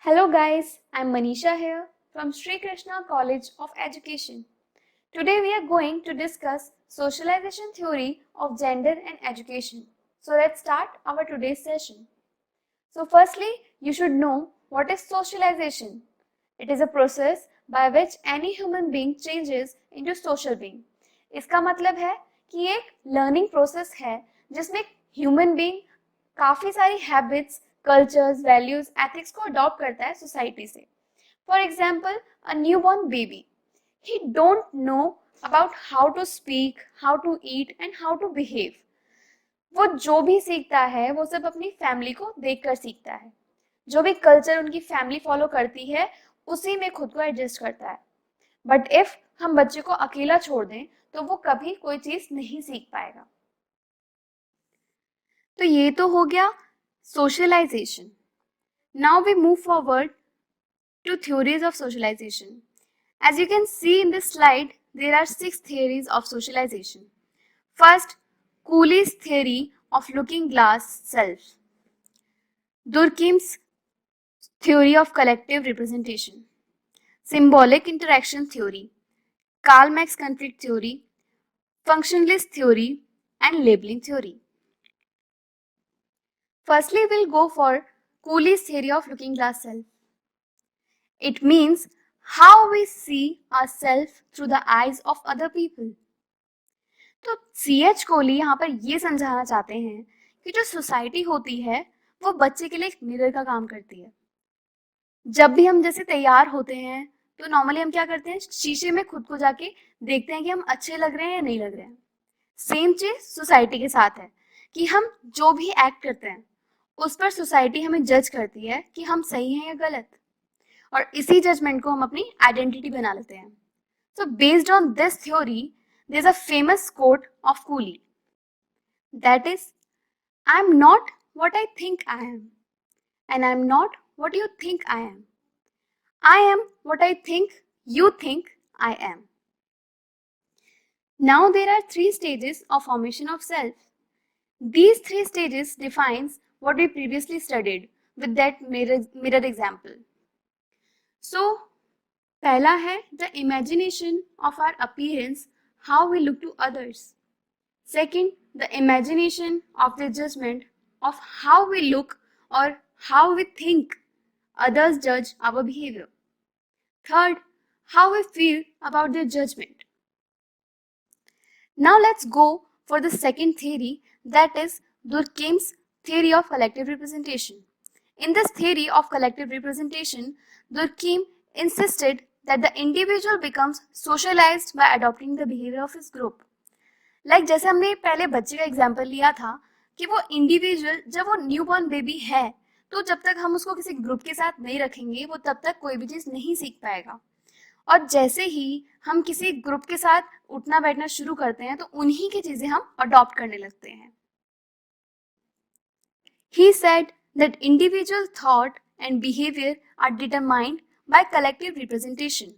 Hello guys, I'm Manisha here from Sri Krishna College of Education. Today we are going to discuss socialization theory of gender and education. So let's start our today's session. So firstly, you should know what is socialization. It is a process by which any human being changes into social being. इसका मतलब है कि एक learning process है जिसमें human being काफी सारी habits, cultures, values, ethics को अडॉप्ट करता है सोसाइटी से. For example, a new born baby, he don't know about how to speak, how to eat and how to behave. वो जो भी सीखता है वो सब अपनी फैमिली को देखकर सीखता है. जो भी कल्चर उनकी फैमिली फॉलो करती है उसी में खुद को एडजस्ट करता है. बट इफ हम बच्चे को अकेला छोड़ दें तो वो कभी कोई चीज नहीं सीख पाएगा. तो ये तो हो गया socialization. Now we move forward to theories of socialization. As you can see in this slide, there are 6 theories of socialization. First, Cooley's theory of looking glass self. Durkheim's theory of collective representation. Symbolic interaction theory. Karl Marx conflict theory. Functionalist theory and labeling theory. Firstly, we'll go for Cooley's theory of looking glass self. It means how we see ourselves through the eyes of other people. तो C.H. Kohli यहाँ पर ये समझाना चाहते हैं कि जो society होती है वो बच्चे के लिए एक मिरर का काम करती है. जब भी हम जैसे तैयार होते हैं तो नॉर्मली हम क्या करते हैं, शीशे में खुद को जाके देखते हैं कि हम अच्छे लग रहे हैं या नहीं लग रहे हैं. सेम चीज सोसाइटी के साथ है कि हम जो भी एक्ट करते हैं उस पर सोसाइटी हमें जज करती है कि हम सही हैं या गलत, और इसी जजमेंट को हम अपनी आइडेंटिटी बना लेते हैं. So based on this theory, there's a famous quote of Cooley. That is, I am not what I think I am, and I am not what you think I am. I am what I think you think I am. Now there are 3 stages of formation of self. These 3 stages defines what we previously studied with that mirror example. So पहला है the imagination of our appearance, how we look to others. Second, the imagination of the judgement of how we look और how we think others judge our behavior. Third, how we feel about their judgment. Now let's go for the second theory, that is Durkheim's theory of collective representation. In this theory of collective representation, Durkheim insisted that the individual becomes socialized by adopting the behavior of his group. Like जैसे हमने पहले बच्चे का example लिया था कि वो individual जब वो न्यू बॉर्न बेबी है तो जब तक हम उसको किसी ग्रुप के साथ नहीं रखेंगे वो तब तक कोई भी चीज नहीं सीख पाएगा. और जैसे ही हम किसी ग्रुप के साथ उठना बैठना शुरू करते हैं तो उन्हीं की चीजें हम अडॉप्ट करने लगते हैं. He said that individual thought and behavior are determined by collective representation.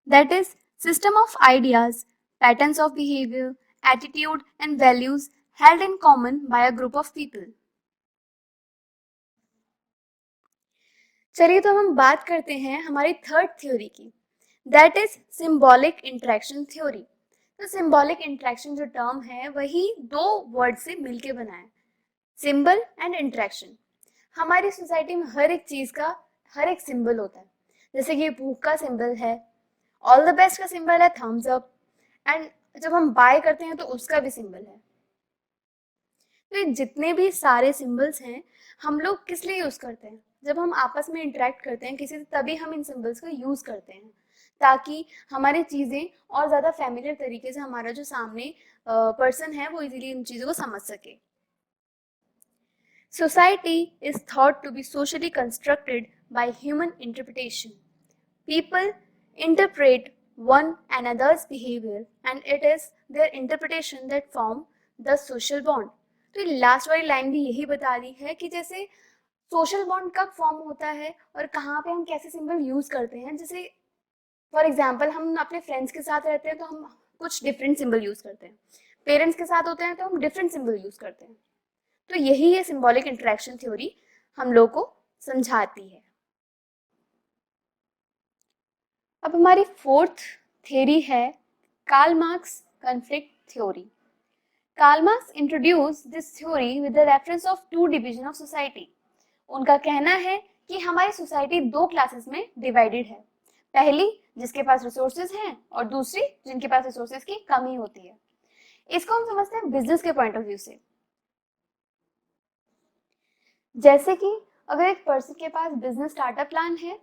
That is, system of ideas, patterns of behavior, attitude and values held in common by a group of people. चलिए तो हम बात करते हैं हमारी third theory की, that is symbolic interaction theory. तो symbolic interaction जो टर्म है वही 2 वर्ड से मिलके बना है, सिंबल एंड इंटरेक्शन. हमारी सोसाइटी में हर एक चीज का हर एक सिंबल होता है. जैसे कि भूख का सिंबल है, ऑल द बेस्ट का सिंबल है थम्स अप, एंड जब हम बाय करते हैं तो उसका भी सिंबल है. तो ये जितने भी सारे सिंबल्स हैं हम लोग किस लिए यूज करते हैं, जब हम आपस में इंटरेक्ट करते हैं किसी से तभी हम इन सिंबल्स का यूज करते हैं ताकि हमारी चीजें और ज्यादा फैमिलियर तरीके से हमारा जो सामने पर्सन है वो इजीली इन चीजों को समझ सके. Society is thought to be socially constructed by human interpretation. People interpret one another's behavior and it is their interpretation that form the social bond. तो लास्ट वाली लाइन भी यही बता रही है कि जैसे सोशल बॉन्ड कब फॉर्म होता है और कहाँ पे हम कैसे सिंबल यूज करते हैं. जैसे फॉर एग्जाम्पल हम अपने फ्रेंड्स के साथ रहते हैं तो हम कुछ डिफरेंट सिंबल यूज करते हैं, पेरेंट्स के साथ होते हैं तो हम डिफरेंट सिंबल यूज करते हैं. तो यही है सिंबॉलिक इंटरेक्शन थ्योरी हम लोग को समझाती है। अब हमारी फोर्थ थ्योरी है Karl Marx conflict theory. Karl Marx introduce this theory with the reference of two division of society. उनका कहना है कि हमारी सोसाइटी दो क्लासेस में डिवाइडेड है, पहली जिसके पास रिसोर्सेज हैं और दूसरी जिनके पास रिसोर्सेज की कमी होती है। इसको हम समझते हैं बिजनेस के पॉइंट ऑफ व्यू से। जैसे कि अगर एक पर्सन के पास बिजनेस स्टार्टअप प्लान है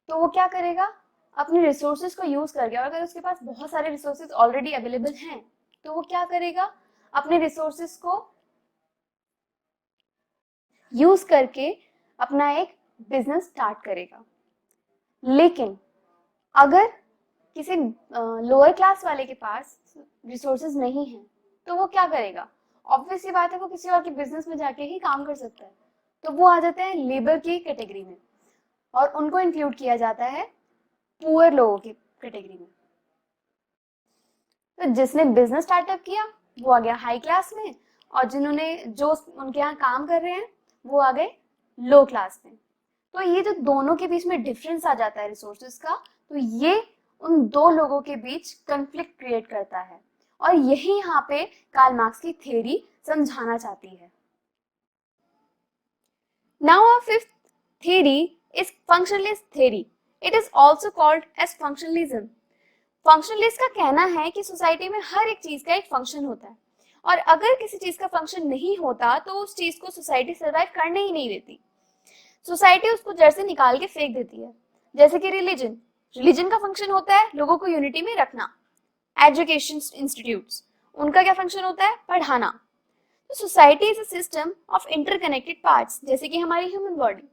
तो वो क्या करेगा, अपने रिसोर्सेज को यूज करके, और अगर उसके पास बहुत सारे रिसोर्सेज ऑलरेडी अवेलेबल हैं तो वो क्या करेगा, अपने रिसोर्सेज को यूज करके अपना एक बिजनेस स्टार्ट करेगा। लेकिन अगर किसी लोअर क्लास वाले के पास रिसोर्सेज नहीं है तो वो क्या करेगा, ऑब्वियस सी बात है वो किसी और के बिजनेस में जाके ही काम कर सकता है, तो वो आ जाते हैं लेबर की कैटेगरी में और उनको इंक्लूड किया जाता है पुअर लोगों की कैटेगरी में। तो जिसने बिजनेस स्टार्टअप किया वो आ गया हाई क्लास में, और जिन्होंने जो उनके यहाँ काम कर रहे हैं वो आ गए लो क्लास में। तो ये जो दोनों के बीच में डिफरेंस आ जाता है रिसोर्सेज का, तो ये उन दो लोगों के बीच कंफ्लिक्ट क्रिएट करता है, और यही यहाँ पे कार्ल मार्क्स की थ्योरी समझाना चाहती है। Now our fifth theory is functionalist theory. It is also called as functionalism. Functionalist का कहना है कि सोसाइटी में हर एक चीज का एक फंक्शन होता है, और अगर किसी चीज का फंक्शन नहीं होता तो उस चीज को सोसाइटी सर्वाइव करने ही नहीं देती। सोसाइटी उसको जड़ से निकाल के फेंक देती है। जैसे कि रिलीजन, रिलीजन का फंक्शन होता है लोगों को यूनिटी में रखना। एजुकेशन इंस्टीट्यूट्स, उनका क्या फंक्शन होता है, पढ़ाना। तो society is a system of interconnected parts, जैसे कि हमारी ह्यूमन बॉडी।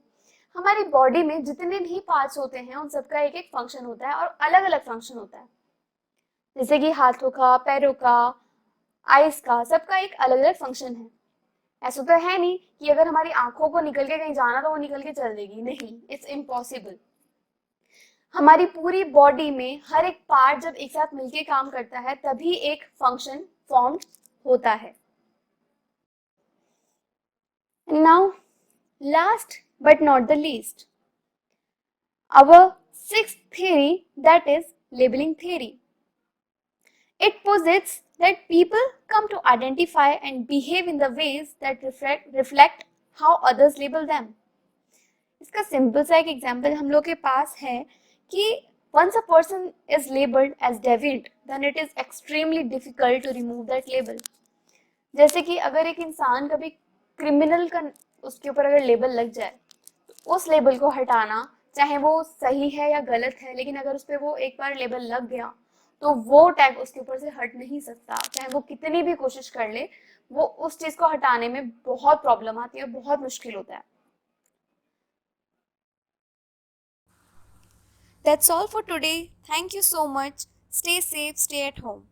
हमारी बॉडी में जितने भी पार्ट्स होते हैं उन सबका एक एक फंक्शन होता है और अलग अलग फंक्शन होता है। जैसे कि हाथों का, पैरों का, आईज का, सबका एक अलग अलग फंक्शन है। ऐसा तो है नहीं कि अगर हमारी आंखों को निकल के कहीं जाना तो वो निकल के चल देगी, नहीं, इट्स इम्पॉसिबल। हमारी पूरी बॉडी में हर एक पार्ट जब एक साथ मिलके काम करता है तभी एक फंक्शन फॉर्म होता है। Now last but not the least, our sixth theory, that is labeling theory. It posits that people come to identify and behave in the ways that reflect how others label them. इसका simple सा एक example हम लोग के पास है कि once a person is labeled as deviant, then it is extremely difficult to remove that label. जैसे कि अगर एक इंसान कभी क्रिमिनल का उसके ऊपर अगर लेबल लग जाए तो उस लेबल को हटाना, चाहे वो सही है या गलत है, लेकिन अगर उस पर वो एक बार लेबल लग गया तो वो टैग उसके ऊपर से हट नहीं सकता, चाहे वो कितनी भी कोशिश कर ले, वो उस चीज को हटाने में बहुत प्रॉब्लम आती है, बहुत मुश्किल होता है। That's all for today. Thank you so much. Stay safe, stay at home.